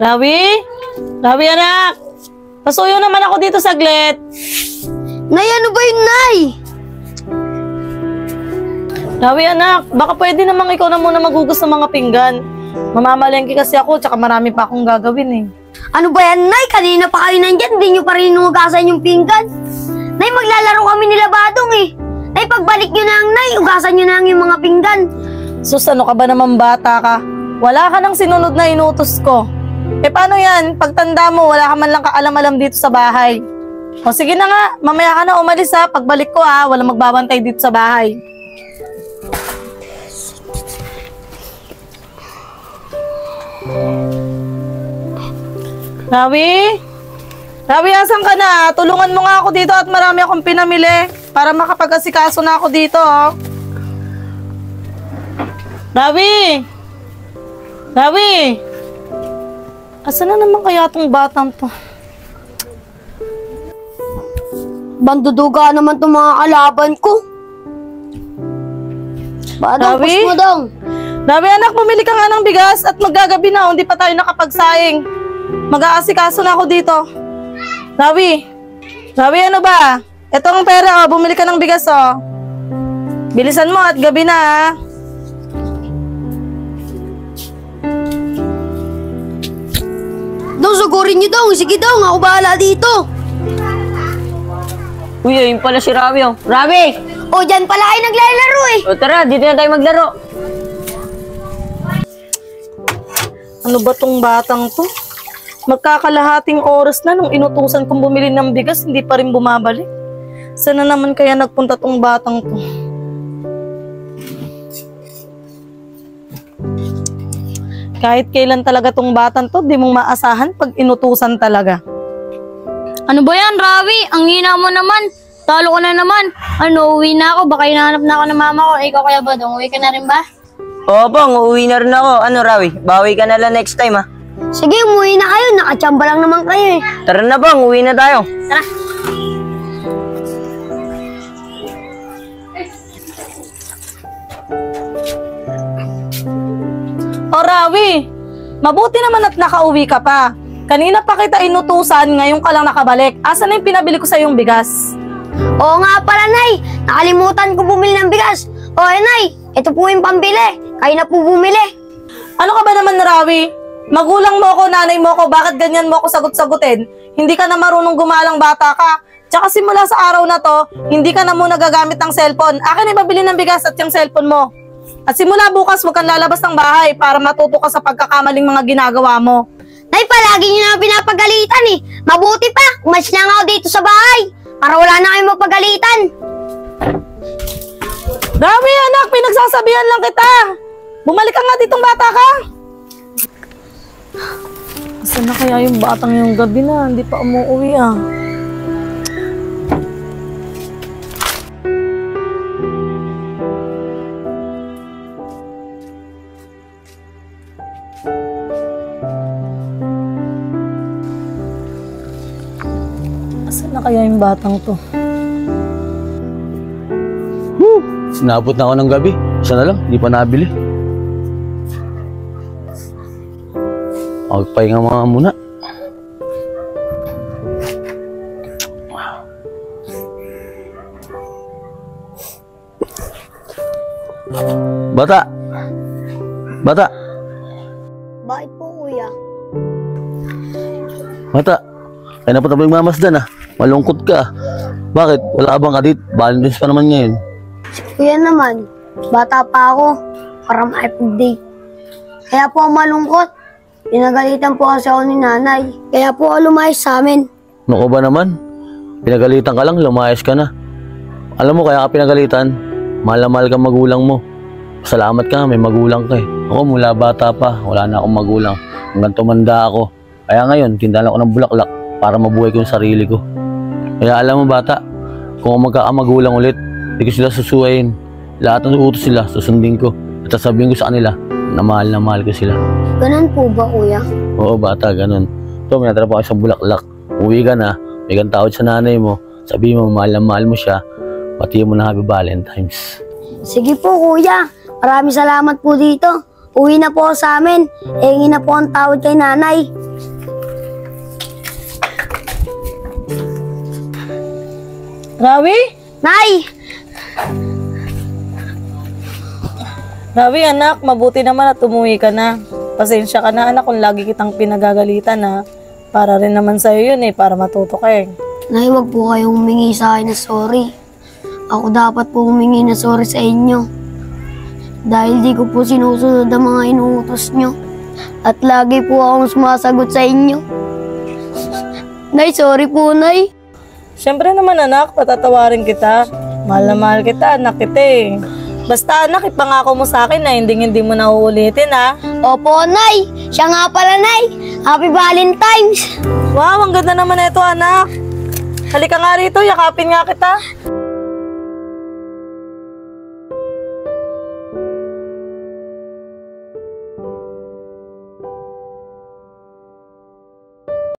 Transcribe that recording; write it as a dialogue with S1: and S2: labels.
S1: Rawi? Rawi, anak! Pasuyo naman ako dito saglit.
S2: Nay, ano ba yun, Nay?
S1: Rawi, anak, baka pwede namang ikaw na muna magugas ng mga pinggan. Mamamalengke kasi ako, tsaka marami pa akong gagawin eh.
S2: Ano ba yan, Nay? Kanina pa kayo nandyan, di nyo pa rin inugasan yung pinggan. Nay, maglalaro kami nila Badong eh. Nay, pagbalik nyo na ang Nay, ugasan nyo na ang yung mga pinggan.
S1: Sus, ano ka ba naman bata ka? Wala ka nang sinunod na inutos ko. Eh paano yan? Pagtanda mo, wala ka man lang kaalam-alam dito sa bahay. O sige na nga, mamaya ka na umalis ha. Pagbalik ko ha, walang magbabantay dito sa bahay. Rawi? Rawi, asan ka na? Tulungan mo nga ako dito at marami akong pinamili para makapag-asikaso na ako dito. Oh. Rawi! Rawi! Asan na naman kaya tong batang to?
S2: Banduduga naman itong mga kalaban ko. Badong,
S1: Rawi?
S2: push mo dong.
S1: Rawi, anak, bumili ka nga ng bigas at maggagabi na. Hindi pa tayo nakapagsaing. Mag-aasikaso na ako dito. Rawi! Rawi, ano ba? Ito ang pera, oh. Bumili ka ng bigas, oh. Bilisan mo at gabi na, ha?
S2: Dong, sugurin nyo dong. Sige dong, ako bahala dito.
S3: Uy, ayun pala si Rawi, oh. Rawi!
S2: O, dyan pala kayo naglalaro eh.
S3: O tara, dito na tayo maglaro.
S1: Ano ba tong batang to? Magkakalahating oras na nung inutusan kong bumili ng bigas, hindi pa rin bumabalik. Sana naman kaya nagpunta tong batang to? Kahit kailan talaga tong batang to, di mong maasahan pag inutusan talaga.
S2: Ano ba yan, Rawi? Ang hina mo naman. Talo ko na naman. Ano, uwi na ako. Baka hinahanap na ako ng mama ko. Ikaw kaya ba dong? Uwi ka na rin ba?
S3: Oo, bang, uuwi na rin ako. Ano, Rawi? Bawi ka na lang next time, ha?
S2: Sige, umuwi na kayo. Nakachamba lang naman kayo eh.
S3: Tara na, bang, uwi na tayo.
S2: Tara.
S1: O Rawi, mabuti naman at nakauwi ka pa. Kanina pa kita inutusan, ngayon ka lang nakabalik. Asan na yung pinabili ko sa yung bigas?
S2: Oo nga pala, Nay. Nakalimutan ko bumili ng bigas. O, Nay, ito po yung pambili. Kayo na po bumili.
S1: Ano ka ba naman, Rawi? Magulang mo ako, nanay mo ako, bakit ganyan mo ako sagot-sagutin? Hindi ka na marunong gumalang bata ka. Tsaka simula sa araw na to, hindi ka na muna gagamit ng cellphone. Akin ibabili ng bigas at yung cellphone mo. At simula bukas, huwag kang lalabas ng bahay para matuto ka sa pagkakamaling mga ginagawa mo.
S2: Nay, palagi niyo na pinapagalitan eh. Mabuti pa, umalis na nga ako dito sa bahay. Para wala na kayong mapagalitan.
S1: Rawi, anak, pinagsasabihan lang kita. Bumalik ka nga ditong bata ka. Asan na kaya yung batang yung gabi na? Hindi pa umuwi ah. Asan na kaya yung batang to?
S4: Sinabot na ako ng gabi. Isa na lang, di pa nabili. Magpahinga mga muna. Bata! Bata!
S2: Bakit po, kuya?
S4: Bata! Kaya napunta mo yung mamasdan ah. Malungkot ka. Bakit? Wala ka bang kadit? Valentine's pa naman ngayon.
S2: Kuya naman, bata pa ako. Para ma-update. Kaya po ako malungkot. Pinagalitan po kasi ako ni nanay. Kaya po ako lumayas sa amin.
S4: Ano ba naman? Pinagalitan ka lang, lumayas ka na. Alam mo, kaya ka pinagalitan, mahal na mahal kang magulang mo. Salamat ka, may magulang ka eh. Ako mula bata pa, wala na akong magulang. Hanggang tumanda ako. Kaya ngayon, tindahan ako ng bulaklak para mabuhay ko yung sarili ko. Kaya alam mo bata, kung magkakamagulang ulit, hindi ko sila susuwayin. Lahat ng utos sila, susundin ko. At sasabihin ko sa kanila na mahal ko sila.
S2: Ganun po ba, kuya?
S4: Oo bata, ganun. Ito, may natara pa kayo sa bulaklak. Uwi ka na, may kang tawad sa nanay mo. Sabihin mo, mahal na mahal mo siya. Pati mo na Happy Valentine's.
S2: Sige po, kuya. Maraming salamat po dito. Uwi na po ako sa amin. Hingi na po ang tawad kay nanay.
S1: Rawi?
S2: Nay!
S1: Rawi, anak, mabuti naman at umuwi ka na. Pasensya ka na, anak, kung lagi kitang pinagagalitan, ha. Para rin naman sa'yo yun, para matuto ka, eh.
S2: Nay, wag po kayong humingi sa akin na sorry. Ako dapat po humingi na sorry sa inyo. Dahil di ko po sinusunod ang mga inuutos nyo. At lagi po akong sumasagot sa inyo. Nay, sorry po, Nay.
S1: Siyempre naman, anak, patatawarin kita. Mahal na mahal kita, anak kita, eh. Basta, anak, ipangako mo sa akin na hindi mo na uulitin, ha.
S2: Opo, Nay. Siya nga pala, Nay. Happy Valentine's!
S1: Wow, ang ganda naman ito, anak. Halika nga rito, yakapin nga kita.